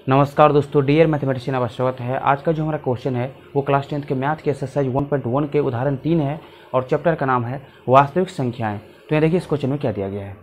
नमस्कार दोस्तों, dear mathematician आपका स्वागत है। आज का जो हमारा क्वेश्चन है वो क्लास 10th के मैथ के एक्सरसाइज 1.1 के उदाहरण 3 है और चैप्टर का नाम है वास्तविक संख्याएं। तो यहाँ देखिए इस क्वेश्चन में क्या दिया गया है।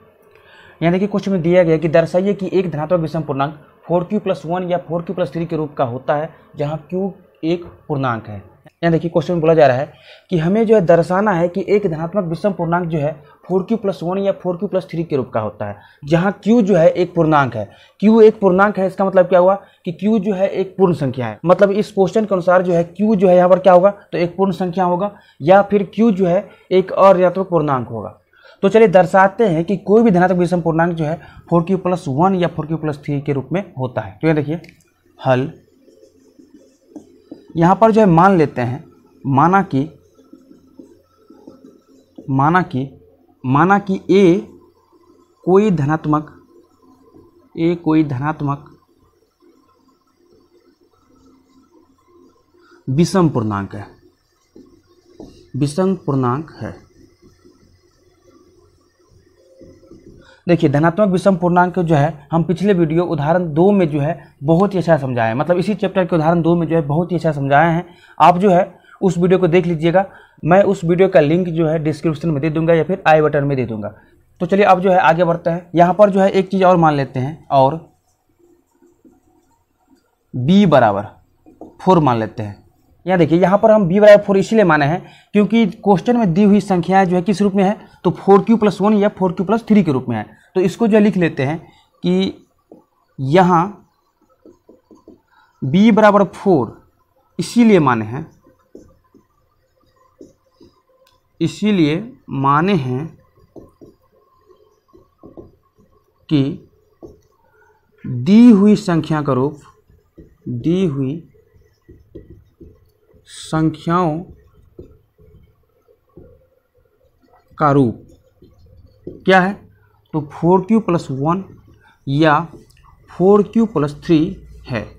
यहाँ देखिए क्वेश्चन में दिया गया कि दर्शाइए कि एक धनात्मक विषम पूर्णांक 4q+1 या 4q+3 के रूप का होता है जहाँ q एक पूर्णांक है। यहाँ देखिए क्वेश्चन में बोला जा रहा है कि हमें जो है दर्शाना है कि एक धनात्मक विषम पूर्णांक जो है 4q+1 या 4q+3 के रूप का होता है जहाँ q जो है एक पूर्णांक है। q एक पूर्णांक है, इसका मतलब क्या हुआ कि q जो है एक पूर्ण संख्या है। मतलब इस क्वेश्चन के अनुसार जो है q जो है यहाँ पर क्या होगा, तो एक पूर्ण संख्या होगा या फिर q जो है एक अऋणात्मक पूर्णांक होगा। तो चलिए दर्शाते हैं कि कोई भी धनात्मक विषम पूर्णांक जो है 4q+1 या 4q+3 के रूप में होता है। तो ये देखिए हल, यहाँ पर जो है मान लेते हैं, माना कि a कोई धनात्मक विषम पूर्णांक है। देखिए धनात्मक विषम पूर्णांक जो है हम पिछले वीडियो उदाहरण 2 में जो है बहुत ही अच्छा समझाए हैं। मतलब इसी चैप्टर के उदाहरण 2 में जो है बहुत ही अच्छा समझाए हैं। आप जो है उस वीडियो को देख लीजिएगा। मैं उस वीडियो का लिंक जो है डिस्क्रिप्शन में दे दूंगा या फिर आई बटन में दे दूंगा। तो चलिए अब जो है आगे बढ़ते हैं। यहाँ पर जो है एक चीज़ और मान लेते हैं और b बराबर 4 मान लेते हैं। यहाँ देखिए यहाँ पर हम b बराबर 4 इसीलिए माने हैं क्योंकि क्वेश्चन में दी हुई संख्याएं जो है किस रूप में है, तो 4q+1 या 4q+3 के रूप में है। तो इसको जो लिख लेते हैं कि यहाँ b बराबर 4 इसीलिए माने हैं कि दी हुई संख्याओं का रूप क्या है, तो 4q+1 या 4q+3 है।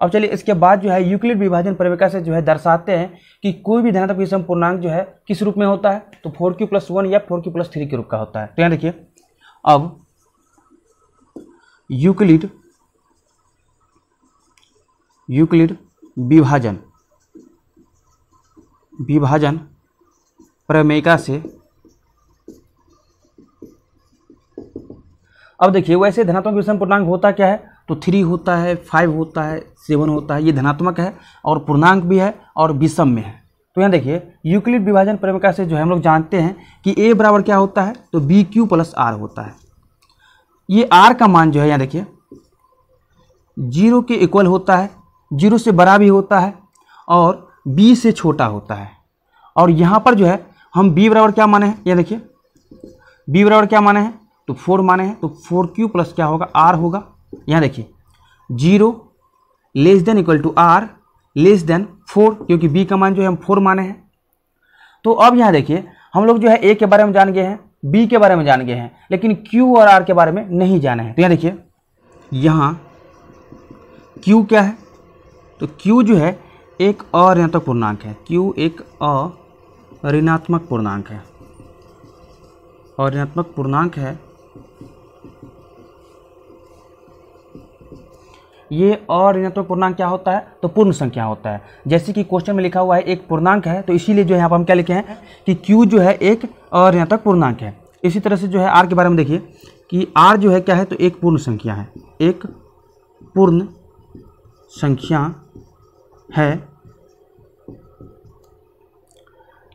अब चलिए इसके बाद जो है यूक्लिड विभाजन प्रमेय से जो है दर्शाते हैं कि कोई भी धनात्मक विषम पूर्णांक जो है किस रूप में होता है, तो 4q+1 या 4q+3 के रूप का होता है। तो यहाँ देखिए अब यूक्लिड विभाजन प्रमेय से अब देखिए वैसे धनात्मक विषम पूर्णांक होता क्या है, तो 3 होता है, 5 होता है, 7 होता है। ये धनात्मक है और पूर्णांक भी है और विषम में है। तो यहाँ देखिए यूक्लिड विभाजन प्रमेय से जो है हम लोग जानते हैं कि a बराबर क्या होता है, तो bq+r होता है। ये r का मान जो है यहाँ देखिए 0 के इक्वल होता है, 0 से बड़ा भी होता है और b से छोटा होता है। और यहाँ पर जो है हम b बराबर क्या माने हैं, यहाँ देखिए b बराबर क्या माने हैं, तो 4 माने हैं। तो 4q प्लस क्या होगा, r होगा। यहाँ देखिए 0 ≤ r <4, क्योंकि b का मान जो है हम 4 माने हैं। तो अब यहाँ देखिए हम लोग जो है a के बारे में जान गए हैं, b के बारे में जान गए हैं, लेकिन q और r के बारे में नहीं जाने हैं। तो यहाँ देखिए यहाँ q क्या है, तो q जो है एक अऋणात्मक पूर्णांक है। q एक अऋणात्मक पूर्णांक है। ये अऋणात्मक पूर्णांक क्या होता है, तो पूर्ण संख्या होता है। जैसे कि क्वेश्चन में लिखा हुआ है एक पूर्णांक है, तो इसीलिए जो है यहाँ पर हम क्या लिखे हैं कि q जो है एक अऋणात्मक पूर्णांक है। इसी तरह से जो है r के बारे में देखिए कि r जो है क्या है, तो एक पूर्ण संख्या है, एक पूर्ण संख्या है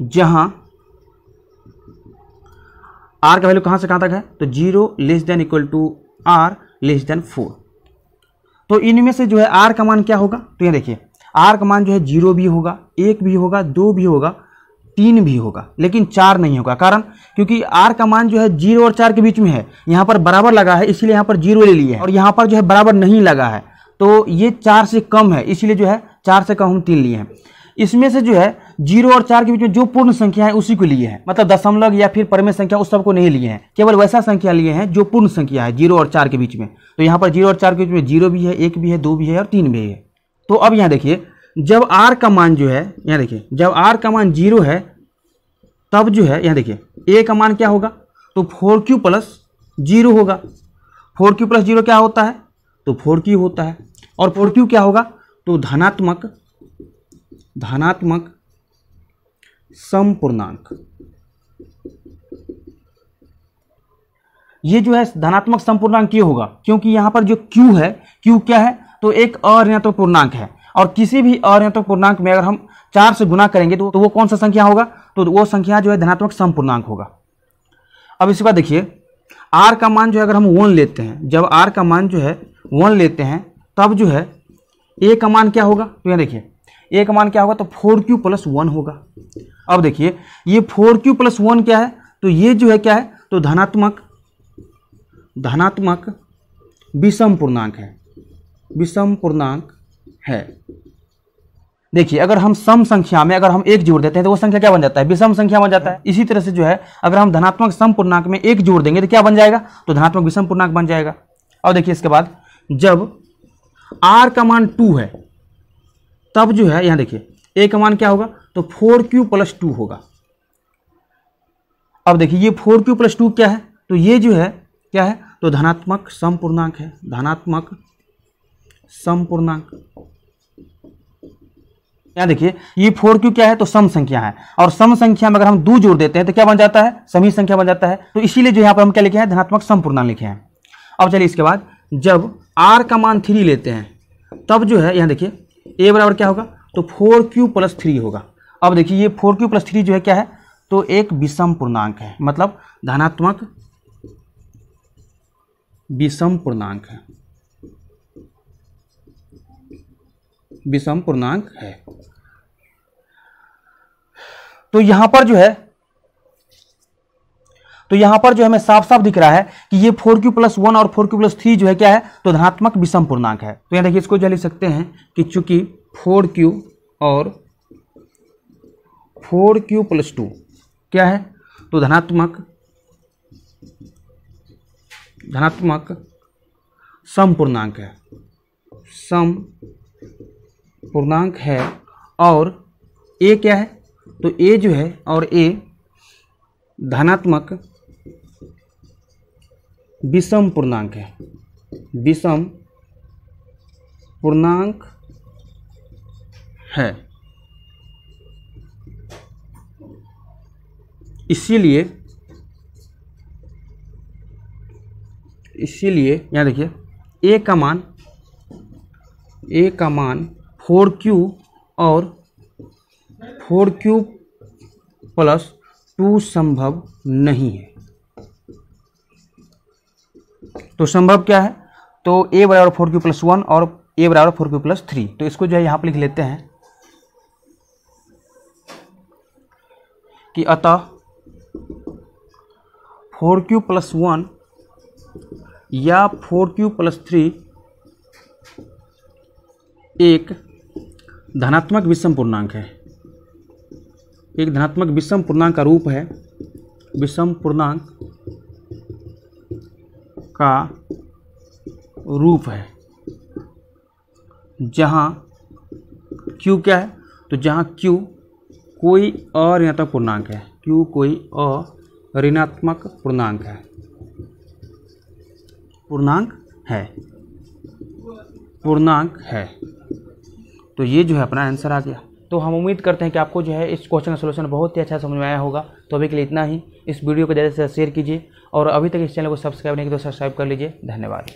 जहां r का वैल्यू कहां से कहां तक है, तो 0 < r <4। तो इनमें से जो है r का मान क्या होगा, तो ये देखिए r का मान जो है 0 भी होगा, 1 भी होगा, 2 भी होगा, 3 भी होगा, लेकिन 4 नहीं होगा। कारण क्योंकि r का मान जो है 0 और 4 के बीच में है। यहाँ पर बराबर लगा है इसलिए यहाँ पर 0 ले लिए है, और यहाँ पर जो है बराबर नहीं लगा है तो ये 4 से कम है, इसीलिए जो है 4 से कम हम 3 लिए हैं। इसमें से जो है 0 और 4 के बीच में जो पूर्ण संख्या है उसी को लिए हैं। मतलब दशमलव या फिर परमेय संख्या उस सबको नहीं लिए हैं, केवल वैसा संख्या लिए हैं जो पूर्ण संख्या है 0 और 4 के बीच में। तो यहाँ पर 0 और 4 के बीच में 0 भी है, 1 भी है, 2 भी है और 3 भी है। तो अब यहाँ देखिए जब r का मान जो है, यहाँ देखिए जब r का मान 0 है तब जो है यहाँ देखिए a का मान क्या होगा, तो 4q + 0 होगा। 4q प्लस 0 क्या होता है, तो 4q होता है। और 4q क्या होगा, तो धनात्मक समपूर्णांक। ये जो है धनात्मक समपूर्णांक क्यों होगा, क्योंकि यहाँ पर जो q है, q क्या है, तो एक अऋणात्मक पूर्णांक है। और किसी भी अऋणात्मक पूर्णांक में अगर हम 4 से गुना करेंगे तो वो कौन सा संख्या होगा, तो वो संख्या जो है धनात्मक समपूर्णांक होगा। अब इसके बाद देखिए r का मान जो है अगर हम 1 लेते हैं, जब r का मान जो है 1 लेते हैं तब जो है a का मान क्या होगा, तो यहाँ देखिए a का मान क्या होगा, तो 4q प्लस 1 होगा। अब देखिए ये 4q प्लस 1 क्या है, तो ये जो है क्या है, तो धनात्मक विषम पूर्णांक है, विषम पूर्णांक है। देखिए अगर हम सम संख्या में अगर हम 1 जोड़ देते हैं तो वो संख्या क्या बन जाता है, विषम संख्या बन जाता है। इसी तरह से जो है अगर हम धनात्मक सम पूर्णांक में 1 जोड़ देंगे तो क्या बन जाएगा, तो धनात्मक विषम पूर्णांक बन जाएगा। और देखिए इसके बाद जब r का मान 2 है तब जो है यहाँ देखिए a का मान क्या होगा, तो 4q प्लस 2 होगा। अब देखिए ये 4q प्लस 2 क्या है, तो ये जो है क्या है, तो धनात्मक समपूर्णांक है, धनात्मक समपूर्णांक। यहाँ देखिए ये 4q क्या है, तो सम संख्या है, और सम संख्या में अगर हम 2 जोड़ देते हैं तो क्या बन जाता है, समी संख्या बन जाता है। तो इसीलिए जो यहाँ पर हम क्या लिखे हैं, धनात्मक समपूर्णांक लिखे हैं। अब चलिए इसके बाद जब r का मान 3 लेते हैं तब जो है यहाँ देखिए a बराबर क्या होगा, तो 4q प्लस 3 होगा। अब देखिए ये 4q प्लस 3 जो है क्या है, तो एक विषम पूर्णांक है, मतलब धनात्मक विषम पूर्णांक है, विषम पूर्णांक है। तो यहां पर जो हमें साफ साफ दिख रहा है कि ये 4q प्लस 1 और 4q प्लस 3 जो है क्या है, तो धनात्मक विषम पूर्णांक है। तो यहाँ देखिए इसको जो लिख सकते हैं कि चूंकि 4q और 4q प्लस 2 क्या है, तो धनात्मक समपूर्णांक है, समपूर्णांक है। और a क्या है, तो a जो है, और a धनात्मक विषम पूर्णांक है, विषम पूर्णांक है। इसीलिए यहाँ देखिए a का मान 4q और 4q प्लस 2 संभव नहीं है। तो संभव क्या है, तो a बराबर 4q प्लस 1 और a बराबर 4q प्लस 3। तो इसको जो है यहाँ पर लिख लेते हैं कि अतः 4q प्लस 1 या 4q प्लस 3 एक धनात्मक विषम पूर्णांक है, एक धनात्मक विषम पूर्णांक का रूप है, विषम पूर्णांक का रूप है, जहाँ q क्या है, तो जहाँ q कोई अऋणात्मक पूर्णांक है, q कोई अऋणात्मक पूर्णांक है। तो ये जो है अपना आंसर आ गया। तो हम उम्मीद करते हैं कि आपको जो है इस क्वेश्चन का सोल्यूशन बहुत ही अच्छा समझ में आया होगा। तो अभी के लिए इतना ही। इस वीडियो को ज़्यादा से ज़्यादा शेयर कीजिए और अभी तक इस चैनल को सब्सक्राइब नहीं किया तो सब्सक्राइब कर लीजिए। धन्यवाद।